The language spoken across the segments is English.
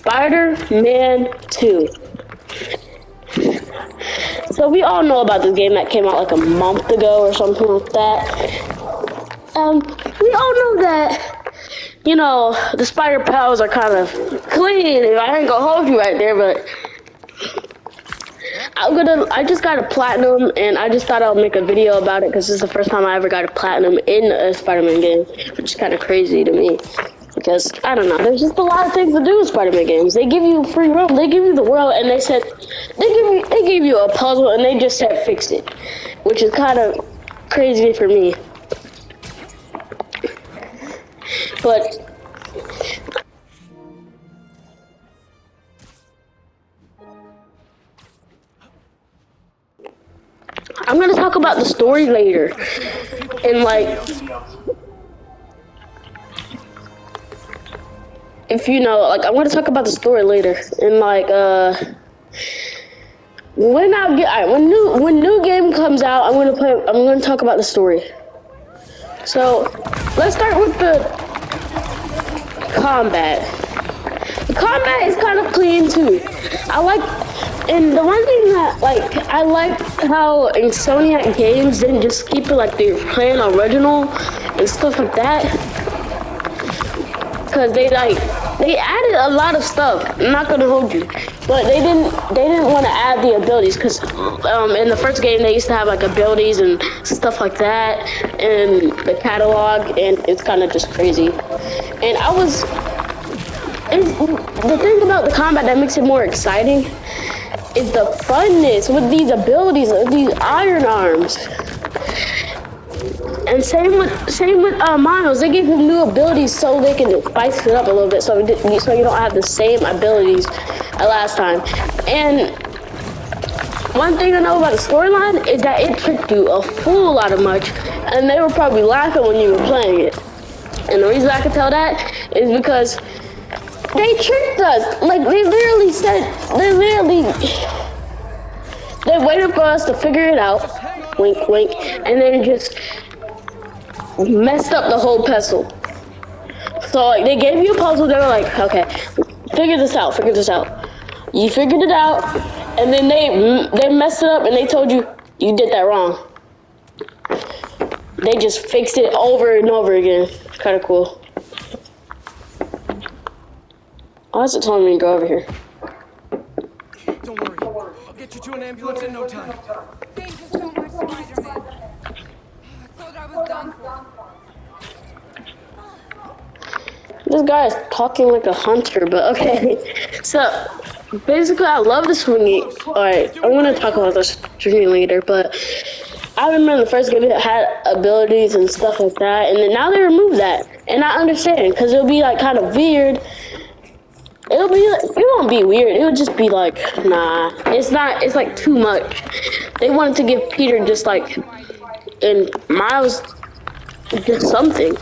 Spider-Man 2. So we all know about this game that came out like a month ago or something like that. We all know that, you know, the spider powers are kind of clean. I ain't gonna hold you right there, but I just got a platinum, and I just thought I'll make a video about it because this is the first time I ever got a platinum in a Spider-Man game, which is kind of crazy to me. Because, I don't know, there's just a lot of things to do with Spider-Man games. They give you free roam, they give you the world, and they said, they give you a puzzle, and they just said fix it. Which is kind of crazy for me. But I'm gonna talk about the story later. And like, if you know, like, I'm gonna talk about the story later. And like, when new game comes out, I'm gonna talk about the story. So let's start with the combat. The combat is kind of clean too. And the one thing that, like, I like how Insomniac Games didn't just keep it like they were playing original and stuff like that. Cause they added a lot of stuff. I'm not gonna hold you, but they didn't want to add the abilities. Cause in the first game they used to have like abilities and stuff like that in the catalog, and it's kind of just crazy. And the thing about the combat that makes it more exciting is the funness with these abilities, these iron arms. And same with Miles. They give him new abilities so they can spice it up a little bit, so you don't have the same abilities as last time. And one thing I know about the storyline is that it tricked you a fool lot of much, and they were probably laughing when you were playing it. And the reason I can tell that is because they tricked us. Like, they waited for us to figure it out, wink, wink, and then just messed up the whole puzzle. So, like, they gave you a puzzle, they were like, okay, figure this out. You figured it out, and then they messed it up, and they told you, you did that wrong. They just fixed it over and over again. It's kind of cool. Why is it telling me to go over here? Don't worry. I'll get you to an ambulance in no time. Thank you so much, Spider-Man. I thought I was done for. This guy is talking like a hunter, but okay. So, basically, I love the swinging. Alright, I'm gonna talk about this swinging later, but I remember the first game it had abilities and stuff like that, and then now they removed that. And I understand, because it'll be like kind of weird. It won't be weird. It would just be like, nah, it's not. It's like too much. They wanted to give Peter just like, and Miles just something.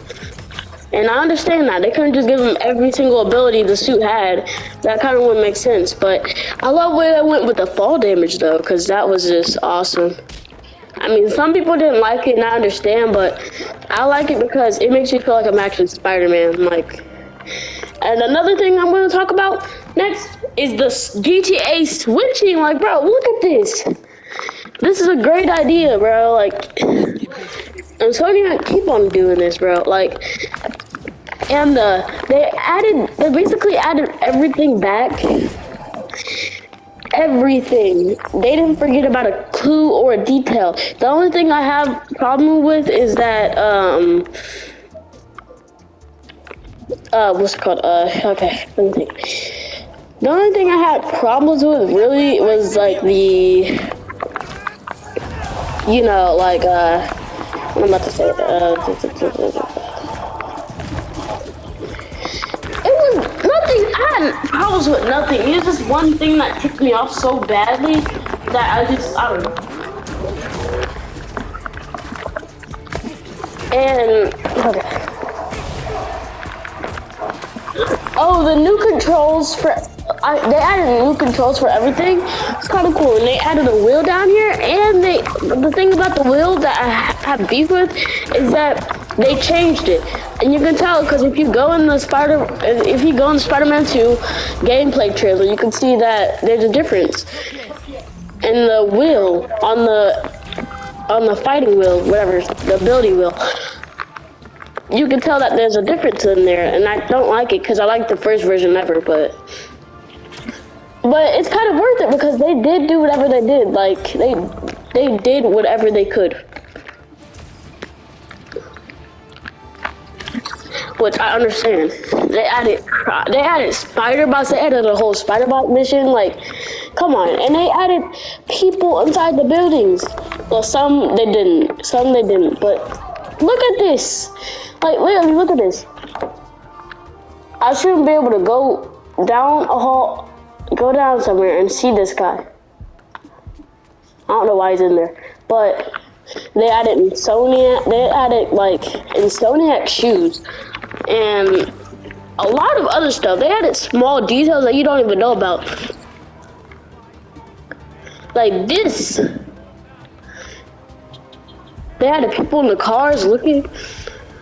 And I understand that. They couldn't just give him every single ability the suit had. That kind of wouldn't make sense. But I love where they went with the fall damage though, because that was just awesome. I mean, some people didn't like it, and I understand, but I like it because it makes you feel like I'm actually Spider-Man, like. And another thing I'm going to talk about next is the GTA switching. Like, bro, look at this. This is a great idea, bro. Like, and Sony keep on doing this, bro. Like, and they basically added everything back. Everything. They didn't forget about a clue or a detail. The only thing I have problem with is that, what's it called? Okay, let me think. The only thing I had problems with really was like the, you know, like, what I'm about to say, it was nothing. I had problems with nothing. It was just one thing that ticked me off so badly that I don't know. And, okay. Oh, the new controls they added new controls for everything. It's kind of cool. And they added a wheel down here. And the thing about the wheel that I have beef with is that they changed it. And you can tell because if you go in the Spider-Man 2 gameplay trailer, you can see that there's a difference in the wheel on the fighting wheel, whatever, the ability wheel. You can tell that there's a difference in there, and I don't like it because I like the first version ever, but it's kind of worth it because they did do whatever they did. Like they did whatever they could. Which I understand. They added spider bots. They added a whole spider bot mission. Like, come on. And they added people inside the buildings. Well, some they didn't. Some they didn't. But look at this. Like, literally, look at this. I shouldn't be able to go down a hall, go down somewhere and see this guy. I don't know why he's in there, but they added Insomniac. They added like Insomniac shoes. And a lot of other stuff. They added small details that you don't even know about. Like this. They added people in the cars looking.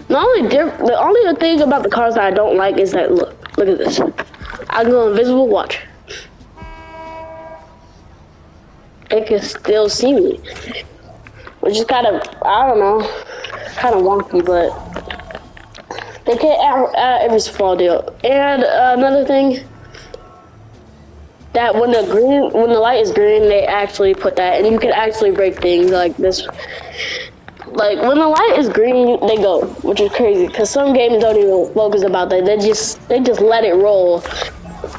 The only thing about the cars that I don't like is that look at this. I go invisible, watch. They can still see me. Which is kind of, I don't know, kind of wonky, but they can't add every small deal. And another thing, that when the light is green, they actually put that, and you can actually break things like this. Like when the light is green, they go, which is crazy, because some games don't even focus about that. They just let it roll,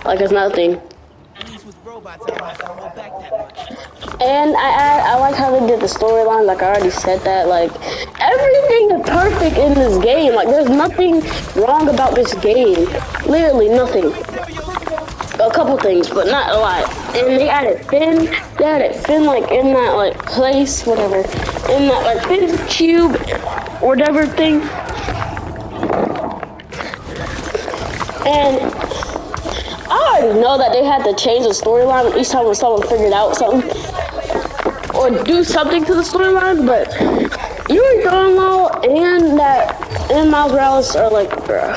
like it's nothing. And I like how they did the storyline, like I already said that, like, everything is perfect in this game, like, there's nothing wrong about this game, literally nothing. A couple things, but not a lot. And they added Finn, like, in that, like, place, whatever, in that, like, Finn's cube, whatever thing. And I already know that they had to change the storyline each time when someone figured out something or do something to the storyline, but Yuri Donlo and Miles Morales are like, bruh.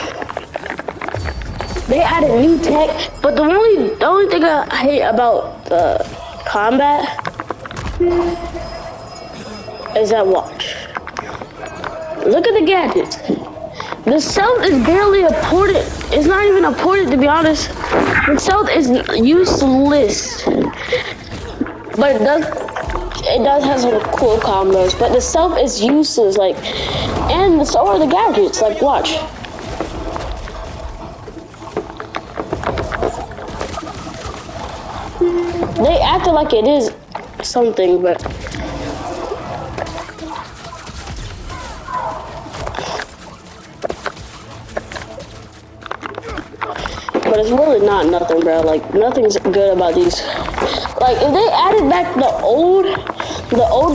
They added new tech, but the only thing I hate about the combat is that watch. Look at the gadgets. The stealth is barely important. It's not even important, to be honest. The stealth is useless. But it does have some cool combos, but the stealth is useless, like, and so are the gadgets, like, watch. They acted like it is something, but it's really not nothing, bro. Like, nothing's good about these. Like, if they added back the old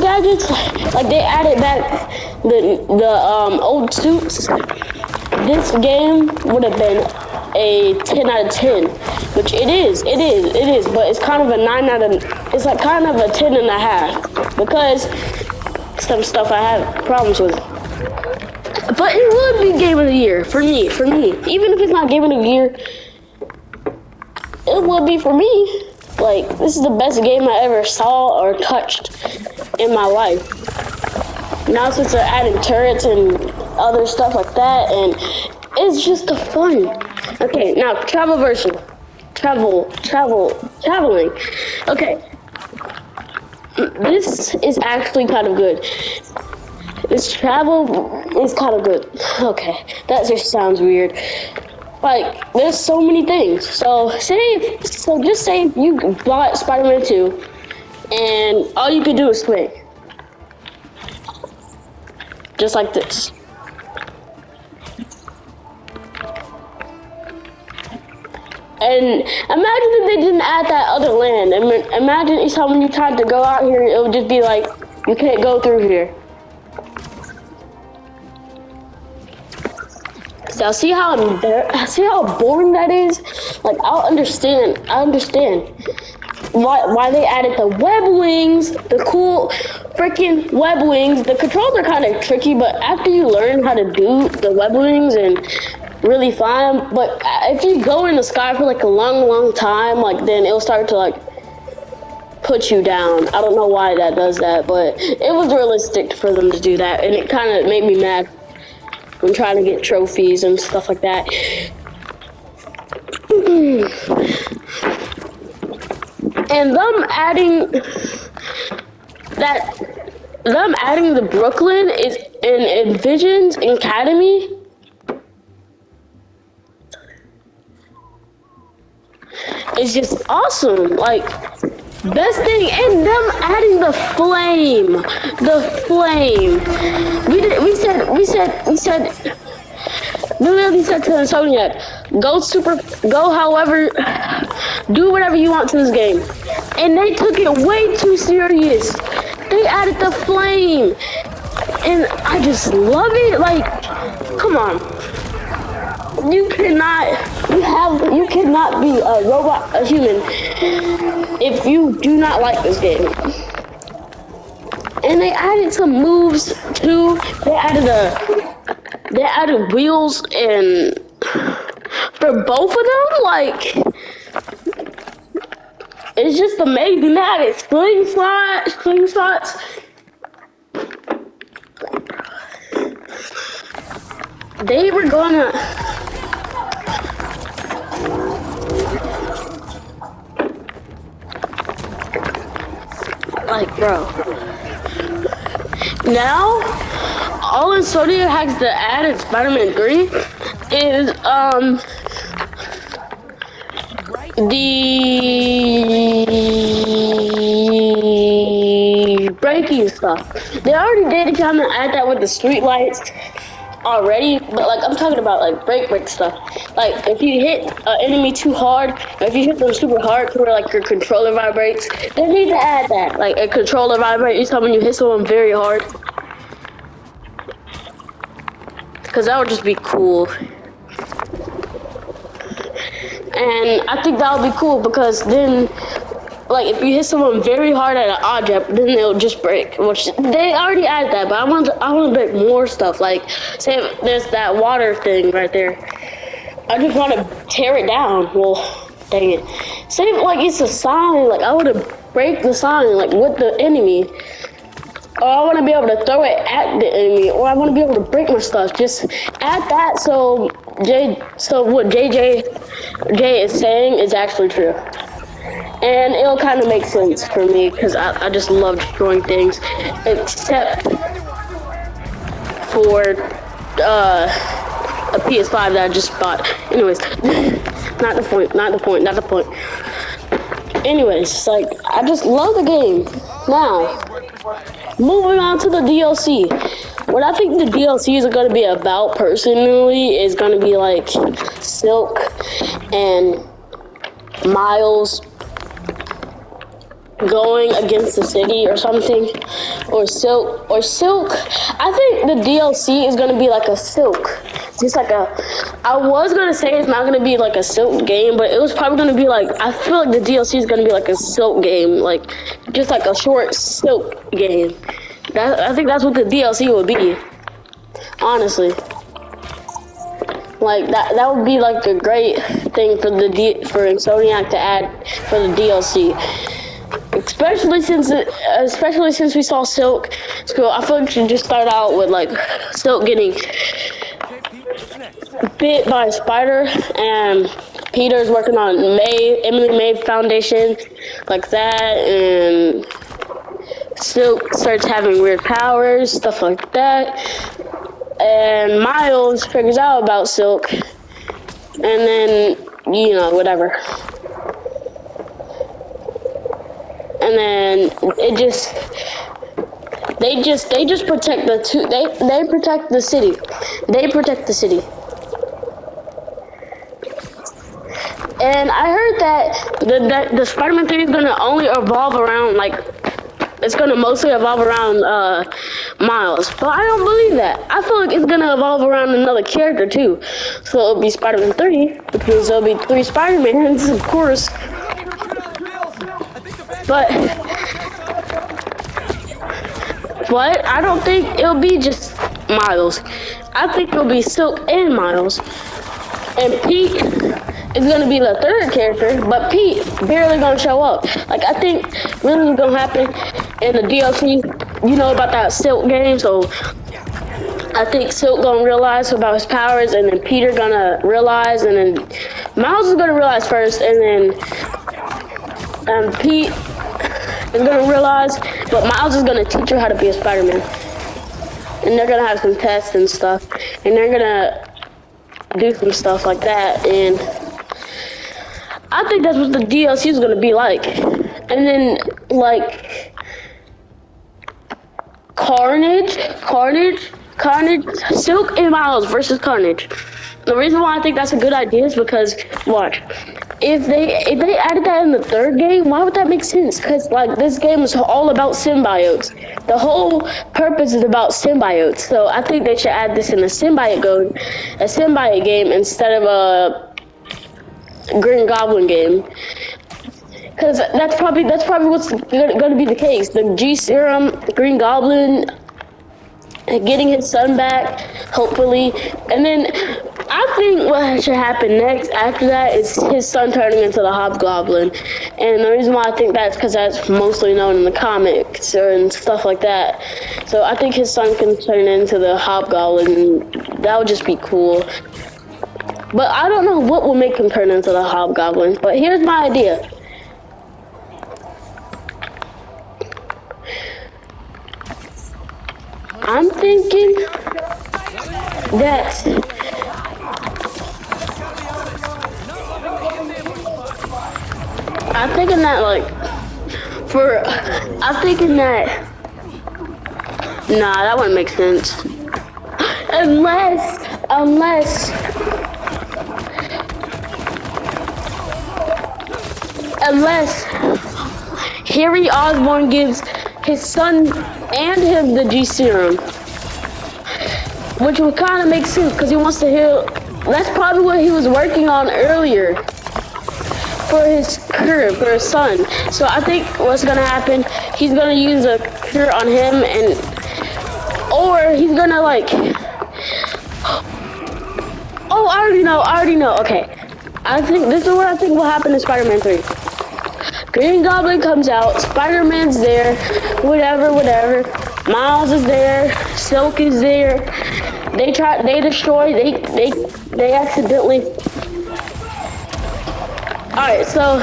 gadgets, like they added back the old suits, this game would have been a 10 out of 10, which it is, but it's kind of a 9 out of, it's like kind of a 10 and a half, because some stuff I have problems with. But it would be Game of the Year, for me. Even if it's not Game of the Year, it would be for me. Like, this is the best game I ever saw or touched in my life. Now since they're adding turrets and other stuff like that, and it's just a fun. Okay, now traveling. Okay, this is actually kind of good. This travel is kind of good. Okay, that just sounds weird. Like, there's so many things. So just say you bought Spider-Man 2 and all you could do is swing. Just like this. And imagine if they didn't add that other land. Imagine each time when you tried to go out here, it would just be like, you can't go through here. Now see how boring that is? Like, I understand why they added the web wings, the cool freaking web wings. The controls are kind of tricky, but after you learn how to do the web wings and really fly them, but if you go in the sky for like a long time, like then it'll start to like put you down. I don't know why that does that, but it was realistic for them to do that, and it kind of made me mad when trying to get trophies and stuff like that. And them adding the Brooklyn is in Visions Academy. It's just awesome. Like, best thing, and them adding the flame. We literally said to Insomniac, go however, do whatever you want to this game. And they took it way too serious. They added the flame. And I just love it. Like, come on. You cannot be a robot, a human, if you do not like this game. And they added some moves too. They added wheels and for both of them, like, it's just amazing. They added slingshots. They were gonna like, bro. Now, all Insomniac has to add in Spider-Man 3 is the breaking stuff. They already did kind of add that with the street lights already, but like I'm talking about like break stuff. Like if you hit an enemy too hard, or if you hit them super hard to where like your controller vibrates, they need to add that. Like a controller vibrates when you hit someone very hard. Cause that would just be cool. And I think that would be cool because then, like, if you hit someone very hard at an object, then they'll just break. Which they already added that, but I want to break more stuff. Like, say if there's that water thing right there. I just want to tear it down. Well, dang it. Say if, like, it's a sign. Like, I want to break the sign, like, with the enemy. Or I want to be able to throw it at the enemy, or I want to be able to break my stuff. Just add that so what JJ is saying is actually true. And it'll kind of make sense for me, because I just love destroying things. Except for a PS5 that I just bought. Anyways, not the point. Anyways, like, I just love the game. Now, moving on to the DLC. What I think the DLCs are going to be about, personally, is going to be, like, Silk and Miles going against the city or something. Or Silk. I think the DLC is going to be like a Silk. Just like I was going to say it's not going to be like a Silk game, but it was probably going to be like, I feel like the DLC is going to be like a Silk game. Like, just like a short Silk game. I think that's what the DLC would be. Honestly. Like, that would be like a great thing for Insomniac to add for the DLC. Especially since we saw Silk. So I feel like we should just start out with like Silk getting bit by a spider, and Peter's working on Emily May Foundation, like that, and Silk starts having weird powers, stuff like that, and Miles figures out about Silk, and then, you know, whatever. And then they just protect they protect the city. They protect the city. And I heard that the Spider-Man 3 is gonna only evolve around, like, it's gonna mostly evolve around Miles. But I don't believe that. I feel like it's gonna evolve around another character too. So it'll be Spider-Man 3, which means there'll be 3 Spider-Mans, of course. but I don't think it'll be just Miles. I think it'll be Silk and Miles. And Pete is gonna be the third character, but Pete barely gonna show up. Like I think really what's gonna happen in the DLC, you know about that Silk game, so I think Silk gonna realize about his powers, and then Peter gonna realize, and then Miles is gonna realize first, and then Pete is gonna realize, but Miles is gonna teach her how to be a Spider-Man. And they're gonna have some tests and stuff, and they're gonna do some stuff like that, and I think that's what the DLC is gonna be like. And then like Carnage, Silk and Miles versus Carnage. The reason why I think that's a good idea is because watch. If they added that in the third game, why would that make sense? Because like this game is all about symbiotes. The whole purpose is about symbiotes. So I think they should add this in a symbiote game instead of a Green Goblin game. Because that's probably what's gonna be the case. The G Serum, the Green Goblin, getting his son back, hopefully, and then I think what should happen next after that is his son turning into the Hobgoblin. And the reason why I think that's because that's mostly known in the comics and stuff like that. So I think his son can turn into the Hobgoblin. That would just be cool. But I don't know what will make him turn into the Hobgoblin. But here's my idea. I'm thinking that I'm thinking that nah, that wouldn't make sense. Unless Harry Osborn gives his son and him the G Serum, which would kind of make sense because he wants to heal. That's probably what he was working on earlier for his cure for his son. So I think what's gonna happen, he's gonna use a cure on him, or he's gonna like. Oh, I already know. Okay, I think this is what I think will happen in Spider-Man 3. Green Goblin comes out, Spider-Man's there, whatever. Miles is there, Silk is there. They accidentally. Alright, so.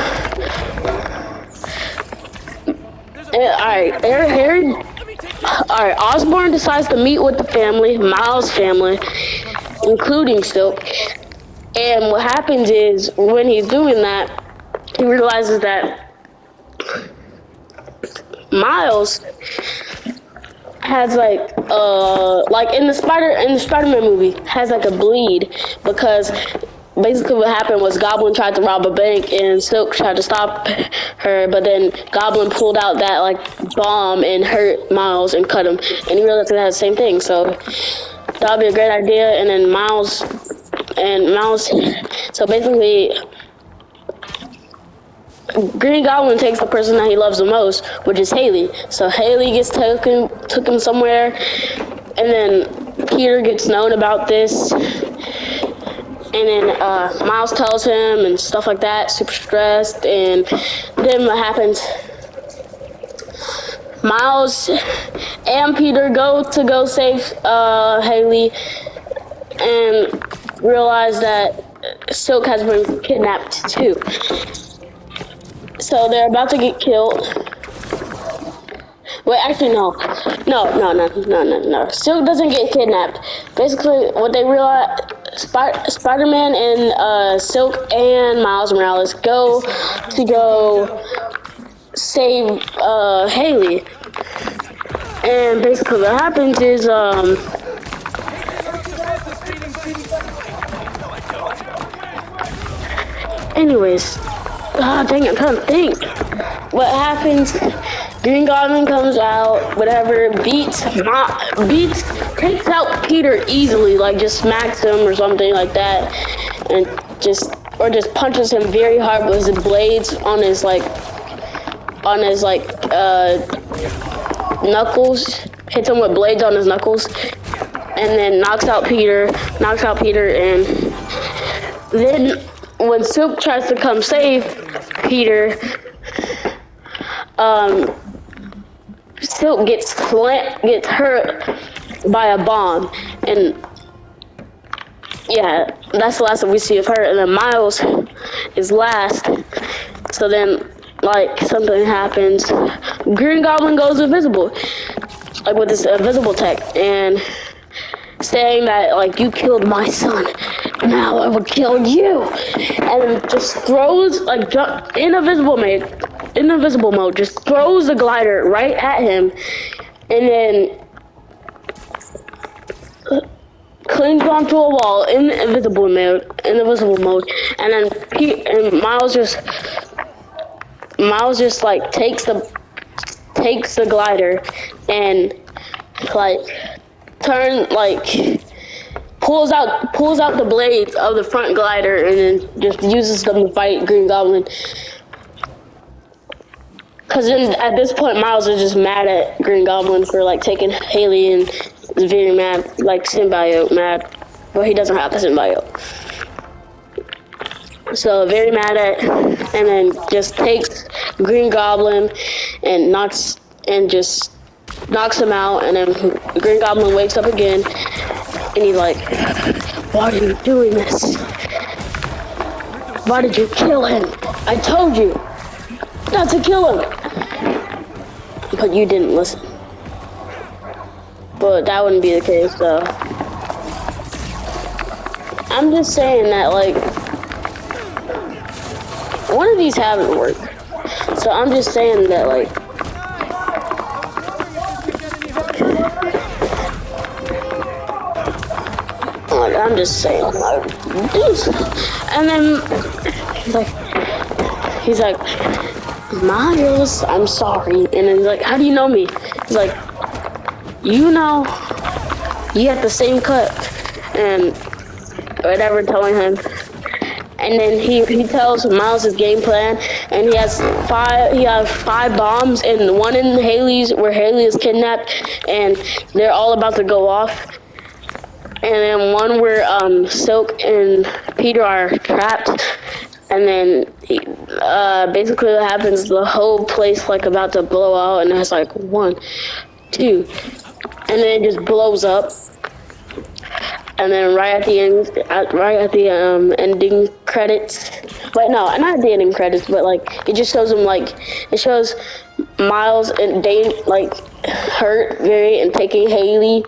Alright, Osborn decides to meet with the family, Miles' family, including Silk. And what happens is, when he's doing that, he realizes that Miles has like in the Spider-Man movie has like a bleed, because basically what happened was Goblin tried to rob a bank and Silk tried to stop her, but then Goblin pulled out that like bomb and hurt Miles and cut him, and he realized it had the same thing. So that would be a great idea. And then Miles, so basically Green Goblin takes the person that he loves the most, which is Haley. So Haley gets took him somewhere, and then Peter gets known about this, and then Miles tells him and stuff like that, super stressed. And then what happens, Miles and Peter go save Haley, and realize that Silk has been kidnapped too. So they're about to get killed. Wait, actually, no. Silk doesn't get kidnapped. Basically, what they realize, Spider-Man and Silk and Miles Morales go save Haley. And basically what happens is, anyways, dang it, I'm trying to think. What happens, Green Goblin comes out, whatever, beats, takes out Peter easily, like just smacks him or something like that, and just punches him very hard with his blades on his knuckles, hits him with blades on his knuckles, and then knocks out Peter, and then when Silk tries to come save Peter, Silk gets hurt by a bomb, and yeah, that's the last that we see of her. And then Miles is last. So then, like, something happens. Green Goblin goes invisible, like with this invisible tech, and saying that, like, you killed my son, now I will kill you, and just throws, like, in invisible mode, just throws the glider right at him, and then clings onto a wall in invisible mode, and then Miles just like takes the glider and like pulls out the blades of the front glider and then just uses them to fight Green Goblin. Cause then at this point Miles is just mad at Green Goblin for like taking Haley and is very mad, like symbiote mad. Well, he doesn't have a symbiote. So very mad at, and then just takes Green Goblin and just knocks him out, and then Green Goblin wakes up again, and he's like, why are you doing this? Why did you kill him? I told you not to kill him. But you didn't listen. But that wouldn't be the case, though. I'm just saying that, like, one of these haven't worked. So I'm just saying that, like, I'm just saying, like, and then he's like, Miles, I'm sorry. And then he's like, how do you know me? He's like, you know, you have the same cut, and whatever, telling him. And then he tells Miles his game plan, and he has five bombs, and one in where Haley is kidnapped, and they're all about to go off. And then one where Silk and Peter are trapped, and then basically what happens, the whole place like about to blow out, and it's like 1, 2, and then it just blows up. And then right at the ending credits. Wait, no, not at the ending credits, but like it just shows them it shows Miles and Dane like hurt very and taking Haley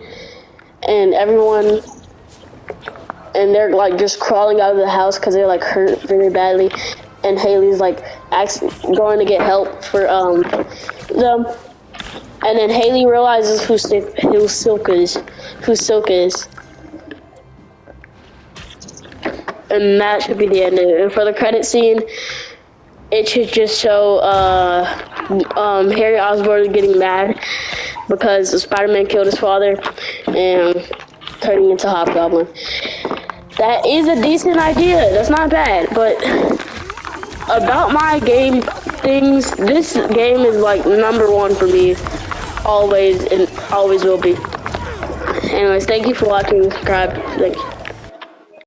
and everyone, and they're like just crawling out of the house because they're like hurt very badly, and Haley's like going to get help for them, and then Haley realizes who Silk is. And that should be the end of it. And for the credit scene, it should just show Harry Osborn getting mad because Spider-Man killed his father and turning into Hobgoblin. That is a decent idea. That's not bad. But about my game things, this game is like #1 for me. Always and always will be. Anyways, thank you for watching. Subscribe. Thank you.